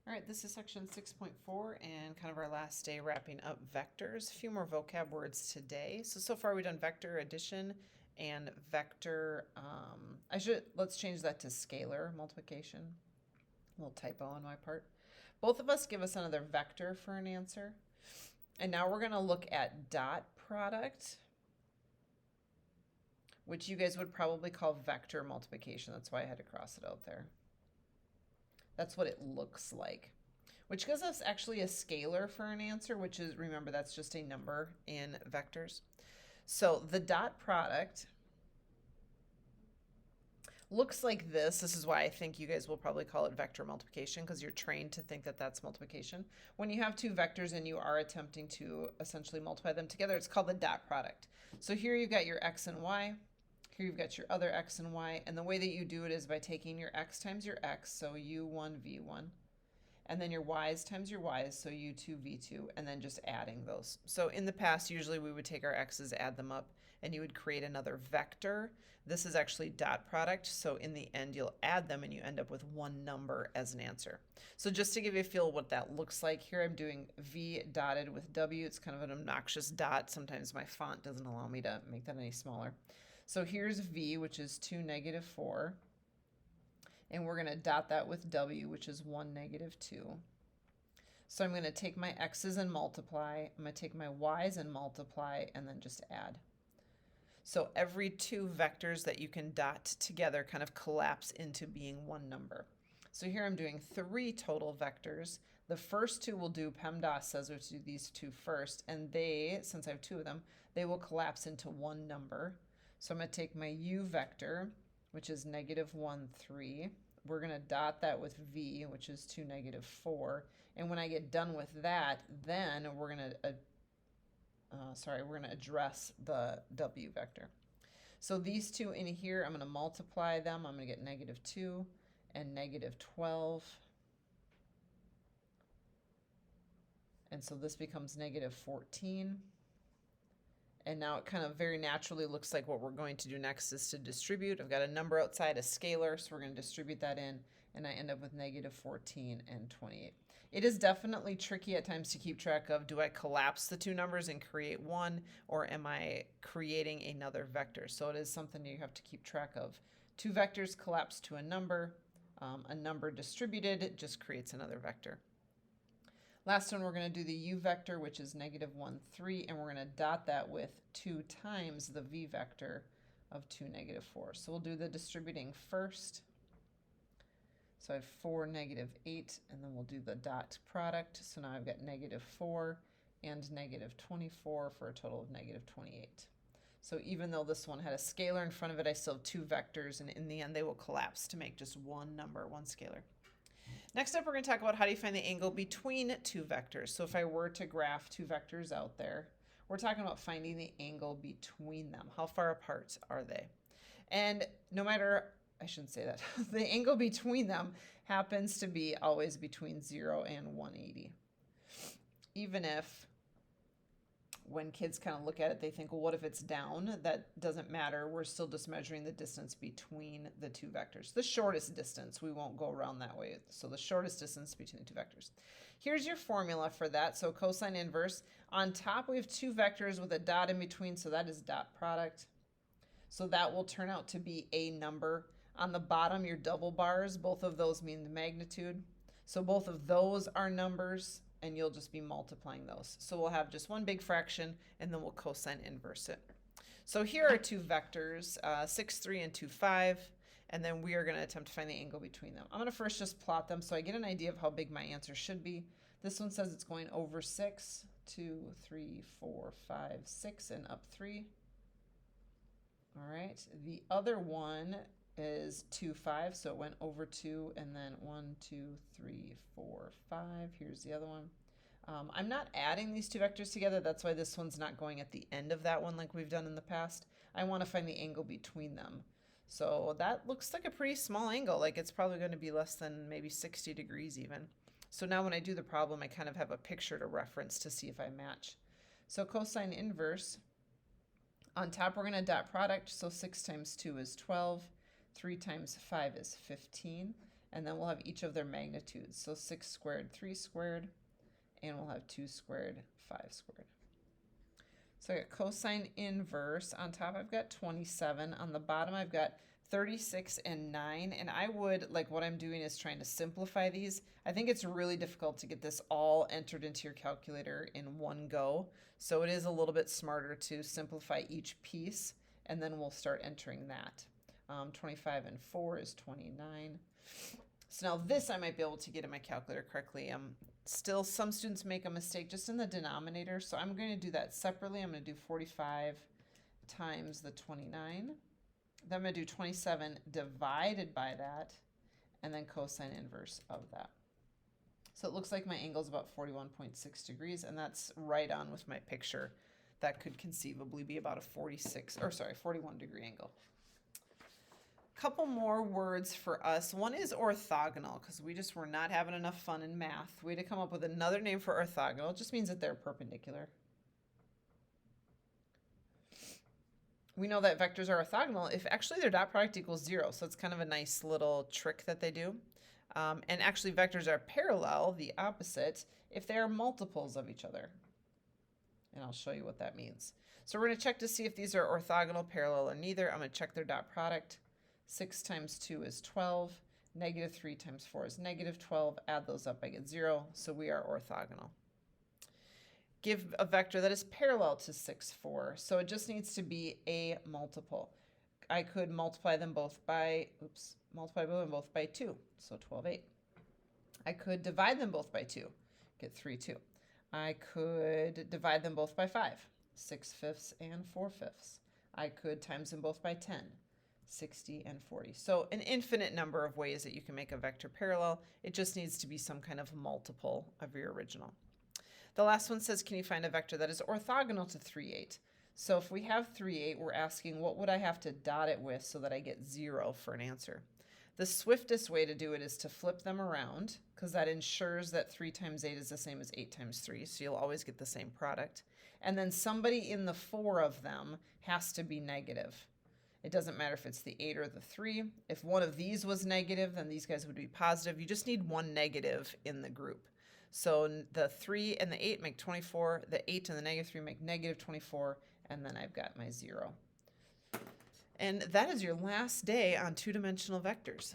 All right, this is section 6.4 and kind of our last day wrapping up vectors. A few more vocab words today. So far we've done vector addition and vector, let's change that to scalar multiplication. A little typo on my part. Both of us give us another vector for an answer. And now we're going to look at dot product, which you guys would probably call vector multiplication. That's why I had to cross it out there. That's what it looks like, which gives us actually a scalar for an answer, which is, remember, that's just a number in vectors. So the dot product looks like this. This is why I think you guys will probably call it vector multiplication, because you're trained to think that that's multiplication. When you have two vectors and you are attempting to essentially multiply them together, it's called the dot product. So here you've got your x and y. Here you've got your other x and y, and the way that you do it is by taking your x times your x, so u1, v1, and then your y's times your y's, so u2, v2, and then just adding those. So in the past, usually we would take our x's, add them up, and you would create another vector. This is actually dot product, so in the end, you'll add them and you end up with one number as an answer. So just to give you a feel what that looks like, here I'm doing v dotted with w. It's kind of an obnoxious dot. Sometimes my font doesn't allow me to make that any smaller. So here's v, which is 2, negative 4. And we're going to dot that with w, which is 1, negative 2. So I'm going to take my x's and multiply. I'm going to take my y's and multiply, and then just add. So every two vectors that you can dot together kind of collapse into being one number. So here I'm doing 3 total vectors. The first two will do, PEMDAS says we do these two first, and they, since I have 2 of them, they will collapse into one number. So I'm going to take my u vector, which is negative 1, 3. We're going to dot that with v, which is 2, negative 4. And when I get done with that, then we're going to address the w vector. So these two in here, I'm going to multiply them. I'm going to get negative 2 and negative 12. And so this becomes negative 14. And now it kind of very naturally looks like what we're going to do next is to distribute. I've got a number outside, a scalar, so we're going to distribute that in, and I end up with negative 14 and 28. It is definitely tricky at times to keep track of, do I collapse the two numbers and create one, or am I creating another vector? So it is something you have to keep track of. Two vectors collapse to a number distributed just creates another vector. Last one, we're going to do the u vector, which is negative 1, 3, and we're going to dot that with 2 times the v vector of 2, negative 4. So we'll do the distributing first. So I have 4, negative 8, and then we'll do the dot product. So now I've got negative 4 and negative 24 for a total of negative 28. So even though this one had a scalar in front of it, I still have 2 vectors, and in the end they will collapse to make just one number, one scalar. Next up, we're going to talk about how do you find the angle between two vectors. So if I were to graph two vectors out there, we're talking about finding the angle between them. How far apart are they? And no matter, I shouldn't say that, the angle between them happens to be always between 0 and 180. Even if when kids kind of look at it, they think, well, what if it's down? That doesn't matter. We're still just measuring the distance between the two vectors. The shortest distance, we won't go around that way. So the shortest distance between the two vectors. Here's your formula for that. So cosine inverse. On top, we have two vectors with a dot in between, so that is dot product. So that will turn out to be a number. On the bottom, your double bars, both of those mean the magnitude. So both of those are numbers, and you'll just be multiplying those. So we'll have just one big fraction, and then we'll cosine inverse it. So here are two vectors, 6, 3, and 2, 5, and then we are going to attempt to find the angle between them. I'm going to first just plot them so I get an idea of how big my answer should be. This one says it's going over 6, 2, 3, 4, 5, 6, and up 3. All right, the other one is 2, 5, so it went over 2, and then 1, 2, 3, 4, 5. Here's the other one. I'm not adding these two vectors together. That's why this one's not going at the end of that one like we've done in the past. I want to find the angle between them. So that looks like a pretty small angle. Like it's probably going to be less than maybe 60 degrees even. So now when I do the problem, I kind of have a picture to reference to see if I match. So cosine inverse, on top we're going to dot product. So 6 times 2 is 12. 3 times 5 is 15. and then we'll have each of their magnitudes. So 6 squared, 3 squared, and we'll have 2 squared, 5 squared. So I got cosine inverse. On top I've got 27. On the bottom I've got 36 and 9. And I would, like what I'm doing is trying to simplify these. I think it's really difficult to get this all entered into your calculator in one go. So it is a little bit smarter to simplify each piece, and then we'll start entering that. 25 and 4 is 29. So now this I might be able to get in my calculator correctly. Still, some students make a mistake just in the denominator, so I'm going to do that separately. I'm going to do 45 times the 29. Then I'm going to do 27 divided by that, and then cosine inverse of that. So it looks like my angle is about 41.6 degrees, and that's right on with my picture. That could conceivably be about a 41 degree angle. Couple more words for us. One is orthogonal, because we just were not having enough fun in math. We had to come up with another name for orthogonal. It just means that they're perpendicular. We know that vectors are orthogonal if actually their dot product equals 0. So it's kind of a nice little trick that they do. And actually vectors are parallel, the opposite, if they are multiples of each other. And I'll show you what that means. So we're going to check to see if these are orthogonal, parallel, or neither. I'm going to check their dot product. 6 times 2 is 12. Negative 3 times 4 is negative 12. Add those up, I get 0. So we are orthogonal. Give a vector that is parallel to 6, 4. So it just needs to be a multiple. I could multiply them both by 2. So 12, 8. I could divide them both by 2. Get 3, 2. I could divide them both by 5. 6 fifths and 4 fifths. I could times them both by 10. 60 and 40. So an infinite number of ways that you can make a vector parallel. It just needs to be some kind of multiple of your original. The last one says, can you find a vector that is orthogonal to 3, 8? So if we have 3, 8, we're asking what would I have to dot it with so that I get 0 for an answer. The swiftest way to do it is to flip them around, because that ensures that 3 times 8 is the same as 8 times 3, so you'll always get the same product. And then somebody in the 4 of them has to be negative. It doesn't matter if it's the 8 or the 3. If one of these was negative, then these guys would be positive. You just need one negative in the group. So the 3 and the 8 make 24. The 8 and the negative 3 make negative 24. And then I've got my 0. And that is your last day on two-dimensional vectors.